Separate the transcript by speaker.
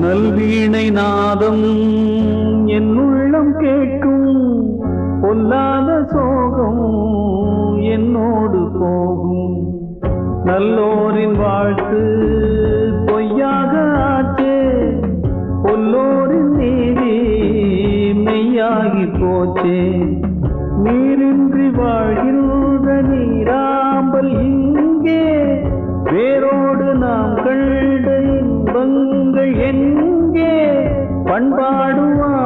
Speaker 1: நல்வீணை நாதம் என் உள்ளம் கேட்கும், பொல்லாத சோகம் என்னோடு போகும். நல்லோரின் வாழ்த்து பொய்யாக ஆச்சே, பொல்லோரின் நீதி மெய்யாகி போச்சே. நீரின்றி வாழ்கின்ற நீராம்பல் இங்கே, வேரோடு நாம் கண்ட இன்பங்கள் எங்கே? பண்பாடுவானம்பாடிகள்